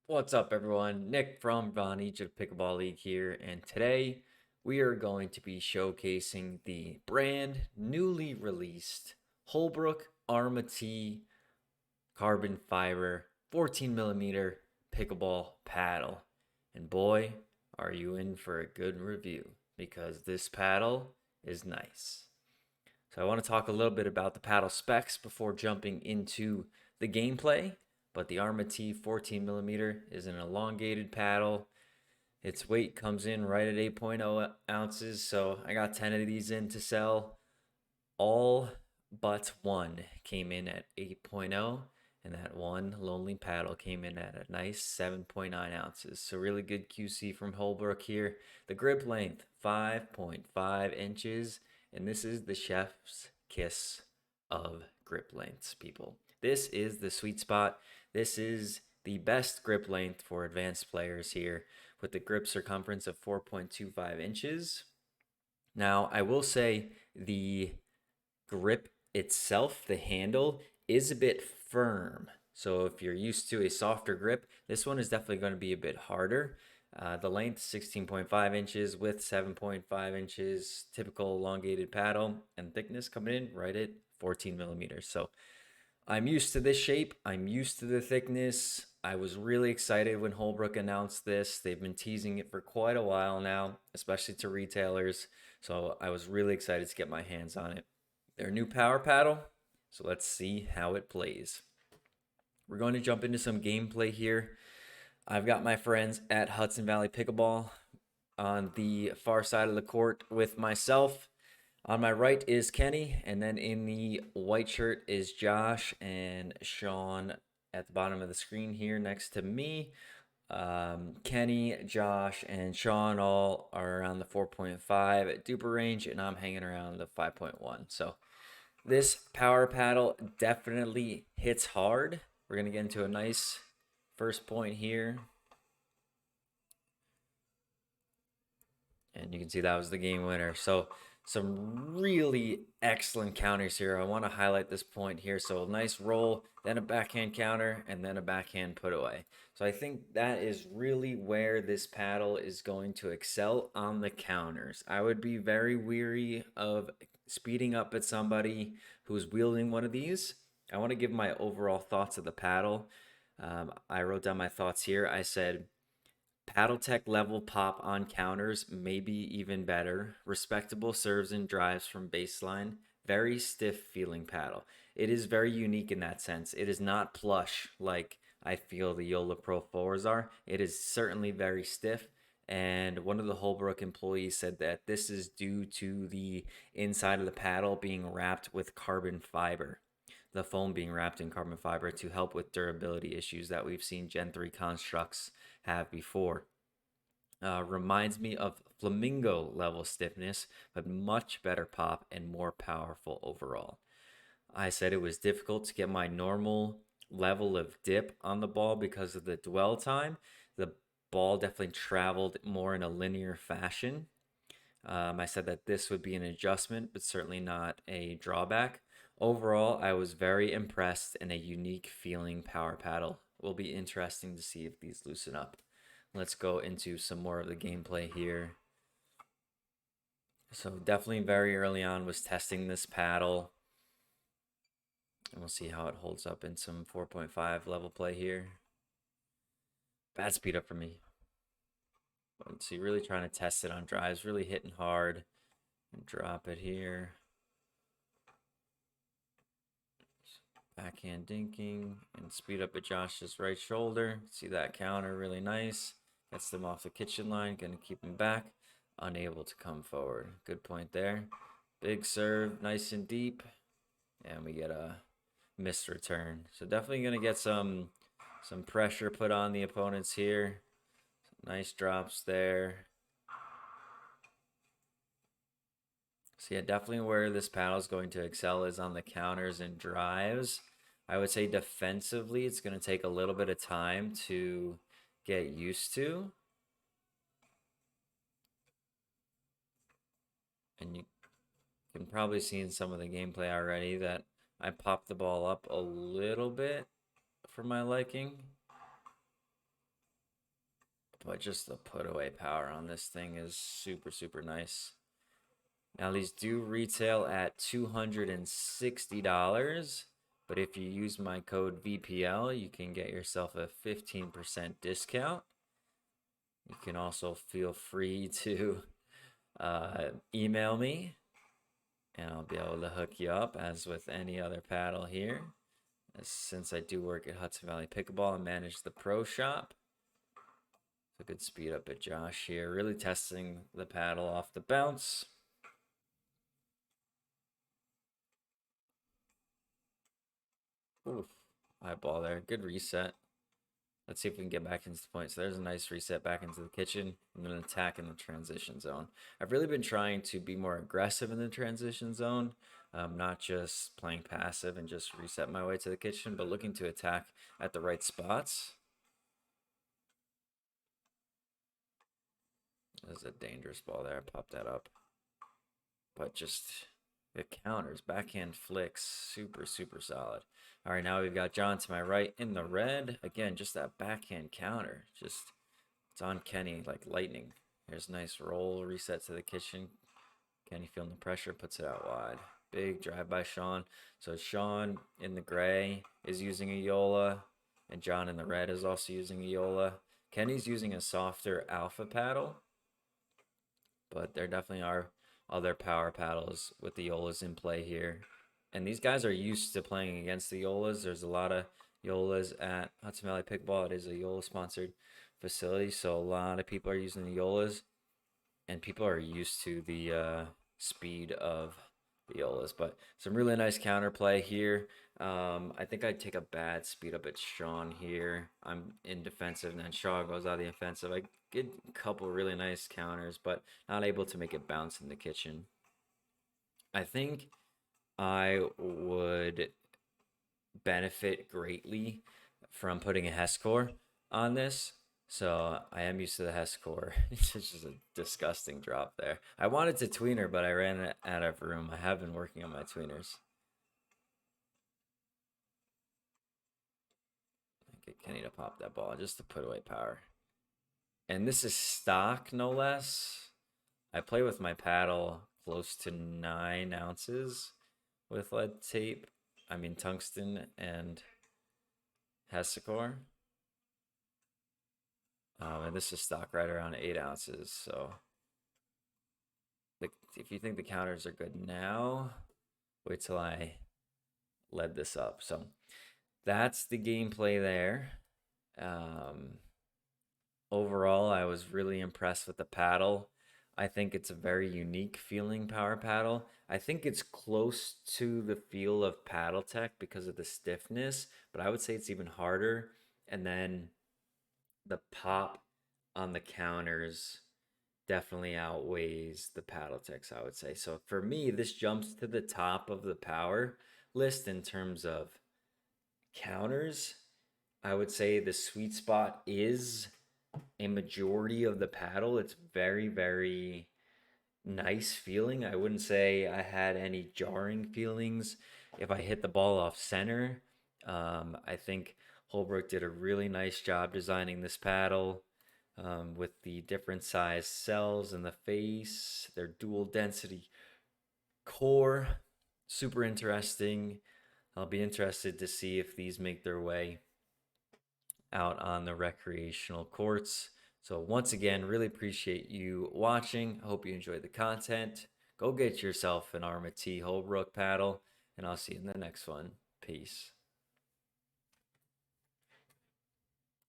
What's up, everyone? Nick from vonEgypt Pickleball League here, and today we are going to be showcasing the brand newly released Holbrook Arma T carbon fiber 14 millimeter pickleball paddle. And boy, are you in for a good review because this paddle is nice. So I want to talk a little bit about the paddle specs before jumping into the gameplay. But the Arma T 14 millimeter is an elongated paddle. Its weight comes in right at 8.0 ounces. So I got 10 of these in to sell. All but one came in at 8.0. And that one lonely paddle came in at a nice 7.9 ounces. So really good QC from Holbrook here. The grip length, 5.5 inches. And this is the chef's kiss of grip lengths, people. This is the sweet spot. This is the best grip length for advanced players here with the grip circumference of 4.25 inches. Now, I will say the grip itself, the handle, is a bit firm. So if you're used to a softer grip, this one is definitely going to be a bit harder. The length 16.5 inches, width 7.5 inches, typical elongated paddle, and thickness coming in right at 14 millimeters. So I'm used to this shape. I'm used to the thickness. I was really excited when Holbrook announced this. They've been teasing it for quite a while now, especially to retailers. So I was really excited to get my hands on it. Their new power paddle. So let's see how it plays. We're going to jump into some gameplay here. I've got my friends at Hudson Valley Pickleball on the far side of the court with myself. On my right is Kenny, and then in the white shirt is Josh and Sean at the bottom of the screen here next to me. Kenny, Josh, and Sean all are around the 4.5 at DUPR range, and I'm hanging around the 5.1. So this power paddle definitely hits hard. We're going to get into a nice first point here. And you can see that was the game winner. So some really excellent counters here. I want to highlight this point here. So a nice roll, then a backhand counter, and then a backhand put away. So I think that is really where this paddle is going to excel on the counters. I would be very weary of speeding up at somebody who's wielding one of these. I want to give my overall thoughts of the paddle. I wrote down my thoughts here. I said, Paddle tech level pop on counters, maybe even better. Respectable serves and drives from baseline. Very stiff feeling paddle. It is very unique in that sense. It is not plush like I feel the Yola Pro 4s are. It is certainly very stiff. And one of the Holbrook employees said that this is due to the inside of the paddle being wrapped with carbon fiber, the foam being wrapped in carbon fiber to help with durability issues that we've seen Gen 3 constructs have before. Reminds me of flamingo level stiffness, but much better pop and more powerful overall. I said it was difficult to get my normal level of dip on the ball because of the dwell time. The ball definitely traveled more in a linear fashion. I said that this would be an adjustment, but certainly not a drawback. Overall, I was very impressed and a unique feeling power paddle. Will be interesting to see if these loosen up. Let's go into some more of the gameplay here. So definitely very early on was testing this paddle. And we'll see how it holds up in some 4.5 level play here. Bad speed up for me. Let's see, really trying to test it on drives, really hitting hard. And drop it here. Backhand dinking and speed up at Josh's right shoulder. See that counter, really nice. Gets them off the kitchen line, gonna keep them back. Unable to come forward. Good point there. Big serve, nice and deep. And we get a missed return. So definitely gonna get some pressure put on the opponents here. Nice drops there. So yeah, definitely where this paddle is going to excel is on the counters and drives. I would say defensively, it's going to take a little bit of time to get used to. And you can probably see in some of the gameplay already that I popped the ball up a little bit for my liking. but just the put away power on this thing is super, super nice. Now, these do retail at $260, but if you use my code VPL, you can get yourself a 15% discount. You can also feel free to email me, and I'll be able to hook you up as with any other paddle here. Since I do work at Hudson Valley Pickleball and manage the pro shop. So good speed up at Josh here. Really testing the paddle off the bounce. Oof, high ball there. Good reset. Let's see if we can get back into the point. So there's a nice reset back into the kitchen. I'm going to attack in the transition zone. I've really been trying to be more aggressive in the transition zone, not just playing passive and just reset my way to the kitchen, but looking to attack at the right spots. There's a dangerous ball there. I popped that up. But just the counters, backhand flicks, super, super solid. All right, now we've got John to my right in the red. Again, just that backhand counter. Just, it's on Kenny like lightning. Here's a nice roll, reset to the kitchen. Kenny feeling the pressure, puts it out wide. Big drive by Sean. So Sean in the gray is using a Yola, and John in the red is also using a Yola. Kenny's using a softer alpha paddle, but there definitely are other power paddles with the Yolas in play here. And these guys are used to playing against the Yolas. There's a lot of Yolas at Hudson Valley Pickleball. It is a Yola sponsored facility, so a lot of people are using the Yolas, and people are used to the speed of the Yolas. But some really nice counterplay here. I think I'd take a bad speed up at Sean here. I'm in defensive, and then Shaw goes out of the offensive. I get a couple really nice counters, but not able to make it bounce in the kitchen. I think I would benefit greatly from putting a HES core on this. So I am used to the HES core. It's just a disgusting drop there. I wanted to tweener, but I ran out of room. I have been working on my tweeners. Get Kenny to pop that ball just to put away power. And this is stock, no less. I play with my paddle close to 9 ounces with lead tape. I mean tungsten and Hesicore. And this is stock right around 8 ounces. So if you think the counters are good now, wait till I lead this up. So that's the gameplay there. Overall, I was really impressed with the paddle. I think it's a very unique feeling power paddle. I think it's close to the feel of Paddle Tech because of the stiffness, but I would say it's even harder. And then the pop on the counters definitely outweighs the Paddle Techs, I would say. So for me, this jumps to the top of the power list in terms of counters. I would say the sweet spot is a majority of the paddle. It's very, very nice feeling. I wouldn't say I had any jarring feelings if I hit the ball off center. I think Holbrook did a really nice job designing this paddle with the different size cells in the face, their dual density core. Super interesting. I'll be interested to see if these make their way out on the recreational courts. So once again, really appreciate you watching. I hope you enjoyed the content. Go get yourself an Arma T Holbrook paddle, and I'll see you in the next one. Peace.